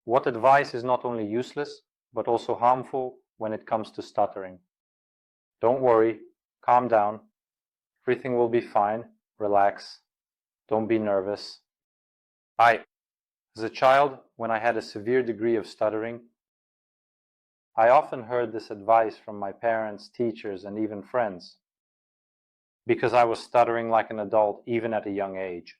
What advice is not only useless, but also harmful when it comes to stuttering? Don't worry, calm down. Everything will be fine. Relax. Don't be nervous. As a child, when I had a severe degree of stuttering, I often heard this advice from my parents, teachers, and even friends, because I was stuttering like an adult even at a young age.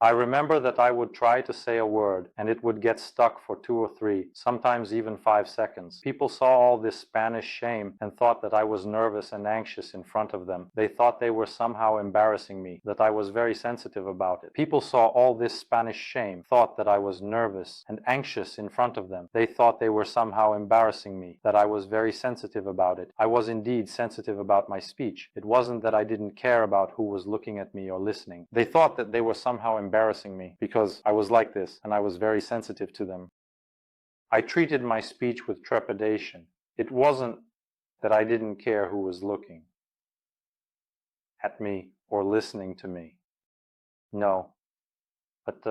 I remember that I would try to say a word and it would get stuck for 2 or 3, sometimes even 5 seconds. People saw all this Spanish shame and thought that I was nervous and anxious in front of them. They thought they were somehow embarrassing me, that I was very sensitive about it. People saw all this Spanish shame, thought that I was nervous and anxious in front of them. They thought they were somehow embarrassing me, that I was very sensitive about it. I was indeed sensitive about my speech. It wasn't that I didn't care about who was looking at me or listening. They thought that they were somehow embarrassing me because I was like this and I was very sensitive to them. I treated my speech with trepidation. It wasn't that I didn't care who was looking at me or listening to me. No, but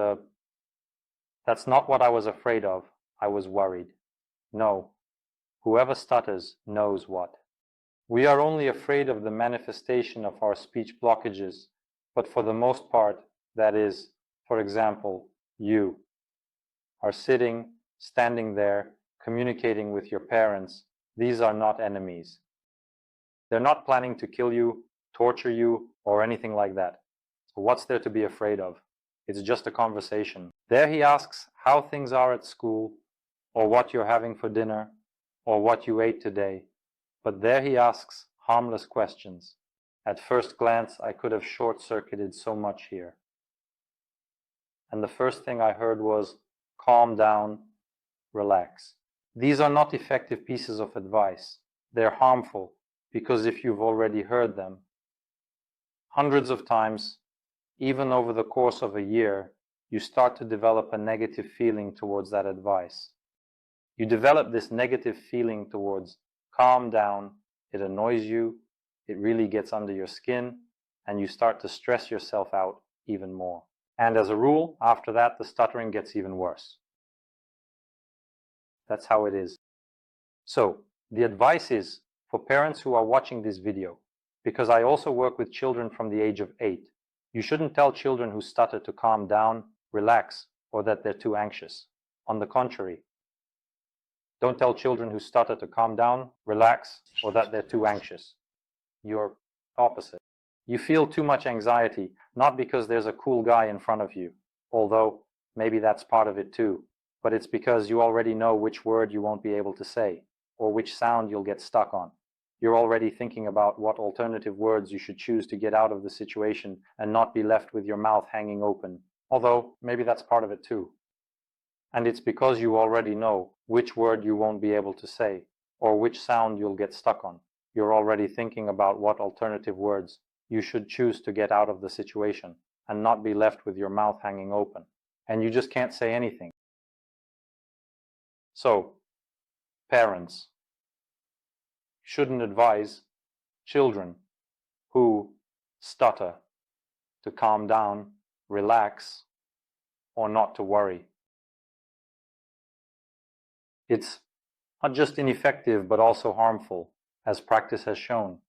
that's not what I was afraid of. I was worried. No, whoever stutters knows what. We are only afraid of the manifestation of our speech blockages, but for the most part, that is, for example, you are standing there, communicating with your parents. These are not enemies. They're not planning to kill you, torture you, or anything like that. So what's there to be afraid of? It's just a conversation. There he asks how things are at school, or what you're having for dinner, or what you ate today. But there he asks harmless questions. At first glance, I could have short-circuited so much here. And the first thing I heard was, calm down, relax. These are not effective pieces of advice. They're harmful, because if you've already heard them hundreds of times, even over the course of a year, you start to develop a negative feeling towards that advice. You develop this negative feeling towards calm down, it annoys you, it really gets under your skin, and you start to stress yourself out even more. And as a rule, after that, the stuttering gets even worse. That's how it is. So, the advice is for parents who are watching this video, because I also work with children from the age of 8, you shouldn't tell children who stutter to calm down, relax, or that they're too anxious. On the contrary, don't tell children who stutter to calm down, relax, or that they're too anxious. You're opposite. You feel too much anxiety, not because there's a cool guy in front of you, although maybe that's part of it too, but it's because you already know which word you won't be able to say, or which sound you'll get stuck on. You're already thinking about what alternative words you should choose to get out of the situation and not be left with your mouth hanging open, although maybe that's part of it too. And it's because you already know which word you won't be able to say, or which sound you'll get stuck on. You're already thinking about what alternative words you should choose to get out of the situation and not be left with your mouth hanging open. And you just can't say anything. So, parents shouldn't advise children who stutter to calm down, relax, or not to worry. It's not just ineffective, but also harmful, as practice has shown.